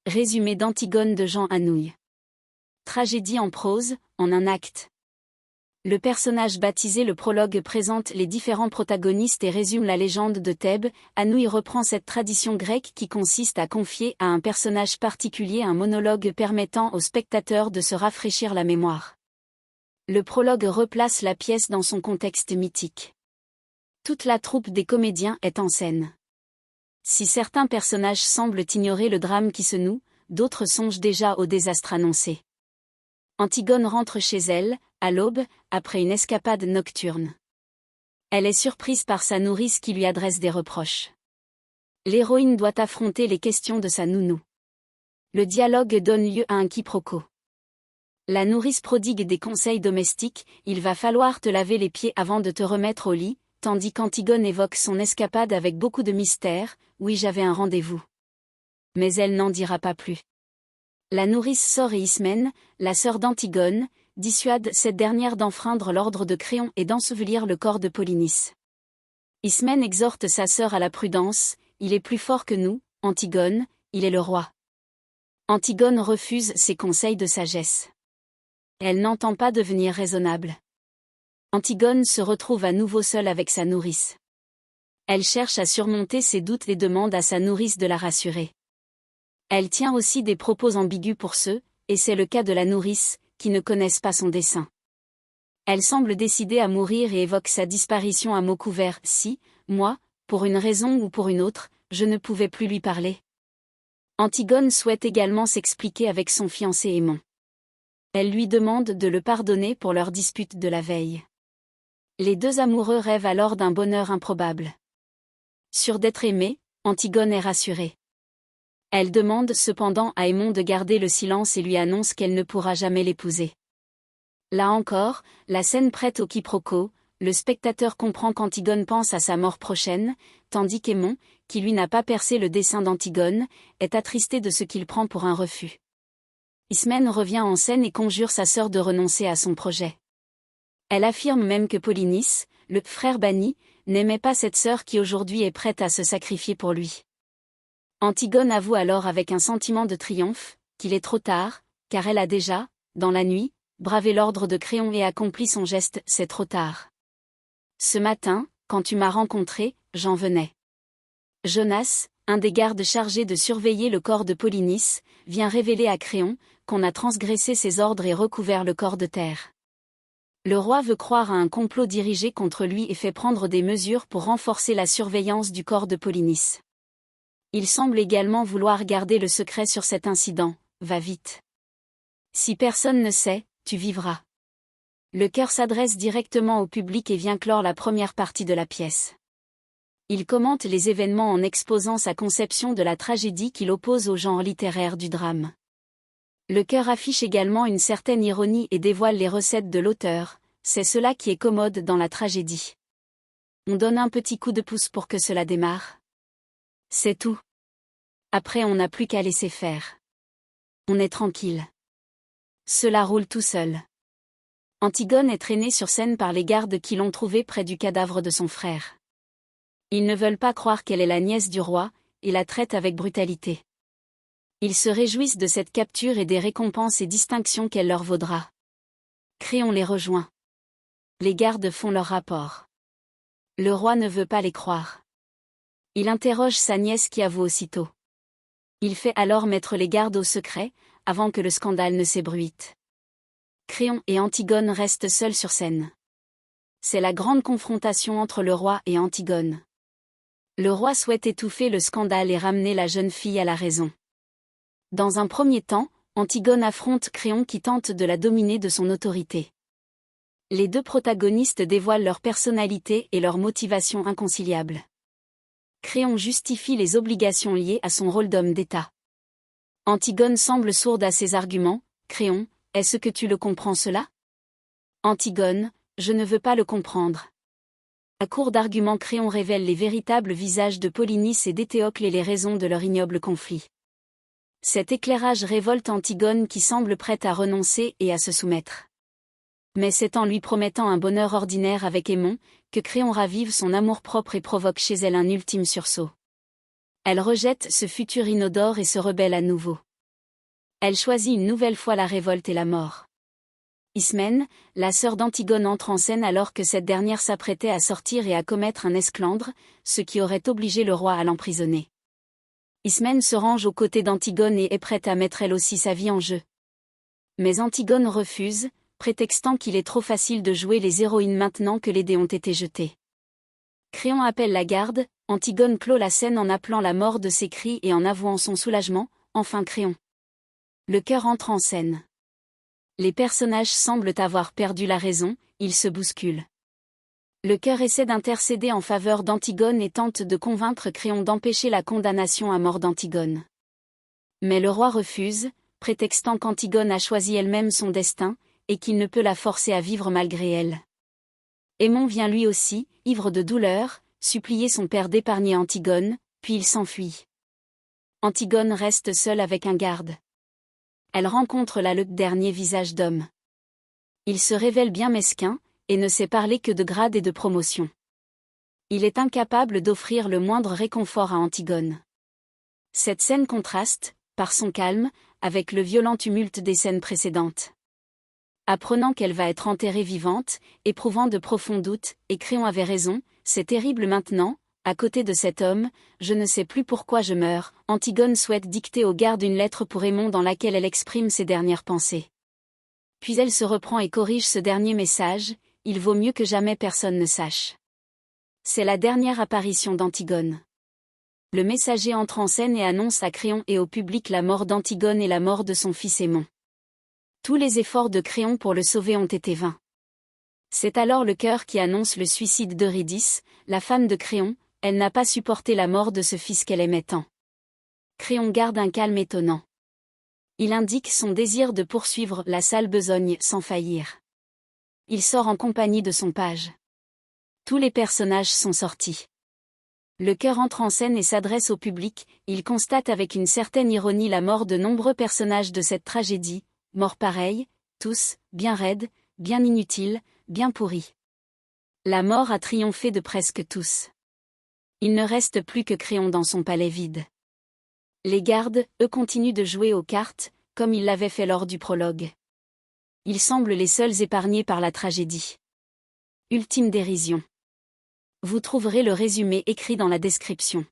Résumé d'Antigone de Jean Anouilh. Tragédie en prose, en un acte. Le personnage baptisé le prologue présente les différents protagonistes et résume la légende de Thèbes. Anouilh reprend cette tradition grecque qui consiste à confier à un personnage particulier un monologue permettant au spectateur de se rafraîchir la mémoire. Le prologue replace la pièce dans son contexte mythique. Toute la troupe des comédiens est en scène. Si certains personnages semblent ignorer le drame qui se noue, d'autres songent déjà au désastre annoncé. Antigone rentre chez elle, à l'aube, après une escapade nocturne. Elle est surprise par sa nourrice qui lui adresse des reproches. L'héroïne doit affronter les questions de sa nounou. Le dialogue donne lieu à un quiproquo. La nourrice prodigue des conseils domestiques, il va falloir te laver les pieds avant de te remettre au lit, tandis qu'Antigone évoque son escapade avec beaucoup de mystère, oui j'avais un rendez-vous. Mais elle n'en dira pas plus. La nourrice sort et Ismène, la sœur d'Antigone, dissuade cette dernière d'enfreindre l'ordre de Créon et d'ensevelir le corps de Polynice. Ismène exhorte sa sœur à la prudence, il est plus fort que nous, Antigone, il est le roi. Antigone refuse ces conseils de sagesse. Elle n'entend pas devenir raisonnable. Antigone se retrouve à nouveau seule avec sa nourrice. Elle cherche à surmonter ses doutes et demande à sa nourrice de la rassurer. Elle tient aussi des propos ambigus pour ceux, et c'est le cas de la nourrice, qui ne connaissent pas son dessein. Elle semble décidée à mourir et évoque sa disparition à mots couverts. Si, moi, pour une raison ou pour une autre, je ne pouvais plus lui parler. Antigone souhaite également s'expliquer avec son fiancé Aimon. Elle lui demande de le pardonner pour leur dispute de la veille. Les deux amoureux rêvent alors d'un bonheur improbable. Sûre d'être aimée, Antigone est rassurée. Elle demande cependant à Aimon de garder le silence et lui annonce qu'elle ne pourra jamais l'épouser. Là encore, la scène prête au quiproquo, le spectateur comprend qu'Antigone pense à sa mort prochaine, tandis qu'Aimon, qui lui n'a pas percé le dessein d'Antigone, est attristé de ce qu'il prend pour un refus. Ismène revient en scène et conjure sa sœur de renoncer à son projet. Elle affirme même que Polynice, le frère banni, n'aimait pas cette sœur qui aujourd'hui est prête à se sacrifier pour lui. Antigone avoue alors avec un sentiment de triomphe, qu'il est trop tard, car elle a déjà, dans la nuit, bravé l'ordre de Créon et accompli son geste, c'est trop tard. Ce matin, quand tu m'as rencontré, j'en venais. Jonas, un des gardes chargés de surveiller le corps de Polynice, vient révéler à Créon qu'on a transgressé ses ordres et recouvert le corps de terre. Le roi veut croire à un complot dirigé contre lui et fait prendre des mesures pour renforcer la surveillance du corps de Polynice. Il semble également vouloir garder le secret sur cet incident, va vite. Si personne ne sait, tu vivras. Le chœur s'adresse directement au public et vient clore la première partie de la pièce. Il commente les événements en exposant sa conception de la tragédie qu'il oppose au genre littéraire du drame. Le chœur affiche également une certaine ironie et dévoile les recettes de l'auteur, c'est cela qui est commode dans la tragédie. On donne un petit coup de pouce pour que cela démarre. C'est tout. Après on n'a plus qu'à laisser faire. On est tranquille. Cela roule tout seul. Antigone est traînée sur scène par les gardes qui l'ont trouvée près du cadavre de son frère. Ils ne veulent pas croire qu'elle est la nièce du roi, et la traitent avec brutalité. Ils se réjouissent de cette capture et des récompenses et distinctions qu'elle leur vaudra. Créon les rejoint. Les gardes font leur rapport. Le roi ne veut pas les croire. Il interroge sa nièce qui avoue aussitôt. Il fait alors mettre les gardes au secret, avant que le scandale ne s'ébruite. Créon et Antigone restent seuls sur scène. C'est la grande confrontation entre le roi et Antigone. Le roi souhaite étouffer le scandale et ramener la jeune fille à la raison. Dans un premier temps, Antigone affronte Créon qui tente de la dominer de son autorité. Les deux protagonistes dévoilent leur personnalité et leur motivation inconciliables. Créon justifie les obligations liées à son rôle d'homme d'État. Antigone semble sourde à ses arguments. Créon, est-ce que tu le comprends cela? Antigone, je ne veux pas le comprendre. À court d'arguments, Créon révèle les véritables visages de Polynice et d'Étéocle et les raisons de leur ignoble conflit. Cet éclairage révolte Antigone qui semble prête à renoncer et à se soumettre. Mais c'est en lui promettant un bonheur ordinaire avec Aimon, que Créon ravive son amour-propre et provoque chez elle un ultime sursaut. Elle rejette ce futur inodore et se rebelle à nouveau. Elle choisit une nouvelle fois la révolte et la mort. Ismène, la sœur d'Antigone entre en scène alors que cette dernière s'apprêtait à sortir et à commettre un esclandre, ce qui aurait obligé le roi à l'emprisonner. Ismène se range aux côtés d'Antigone et est prête à mettre elle aussi sa vie en jeu. Mais Antigone refuse, prétextant qu'il est trop facile de jouer les héroïnes maintenant que les dés ont été jetés. Créon appelle la garde, Antigone clôt la scène en appelant la mort de ses cris et en avouant son soulagement, enfin Créon. Le chœur entre en scène. Les personnages semblent avoir perdu la raison, ils se bousculent. Le chœur essaie d'intercéder en faveur d'Antigone et tente de convaincre Créon d'empêcher la condamnation à mort d'Antigone. Mais le roi refuse, prétextant qu'Antigone a choisi elle-même son destin, et qu'il ne peut la forcer à vivre malgré elle. Aimon vient lui aussi, ivre de douleur, supplier son père d'épargner Antigone, puis il s'enfuit. Antigone reste seule avec un garde. Elle rencontre là le dernier visage d'homme. Il se révèle bien mesquin, et ne sait parler que de grade et de promotion. Il est incapable d'offrir le moindre réconfort à Antigone. Cette scène contraste, par son calme, avec le violent tumulte des scènes précédentes. Apprenant qu'elle va être enterrée vivante, éprouvant de profonds doutes, et Créon avait raison, c'est terrible maintenant, à côté de cet homme, je ne sais plus pourquoi je meurs. Antigone souhaite dicter aux gardes une lettre pour Aimon dans laquelle elle exprime ses dernières pensées. Puis elle se reprend et corrige ce dernier message, il vaut mieux que jamais personne ne sache. C'est la dernière apparition d'Antigone. Le messager entre en scène et annonce à Créon et au public la mort d'Antigone et la mort de son fils Aimon. Tous les efforts de Créon pour le sauver ont été vains. C'est alors le chœur qui annonce le suicide d'Eurydice, la femme de Créon, elle n'a pas supporté la mort de ce fils qu'elle aimait tant. Créon garde un calme étonnant. Il indique son désir de poursuivre la sale besogne sans faillir. Il sort en compagnie de son page. Tous les personnages sont sortis. Le chœur entre en scène et s'adresse au public, il constate avec une certaine ironie la mort de nombreux personnages de cette tragédie, morts pareils, tous, bien raides, bien inutiles, bien pourris. La mort a triomphé de presque tous. Il ne reste plus que Créon dans son palais vide. Les gardes, eux, continuent de jouer aux cartes, comme ils l'avaient fait lors du prologue. Ils semblent les seuls épargnés par la tragédie. Ultime dérision. Vous trouverez le résumé écrit dans la description.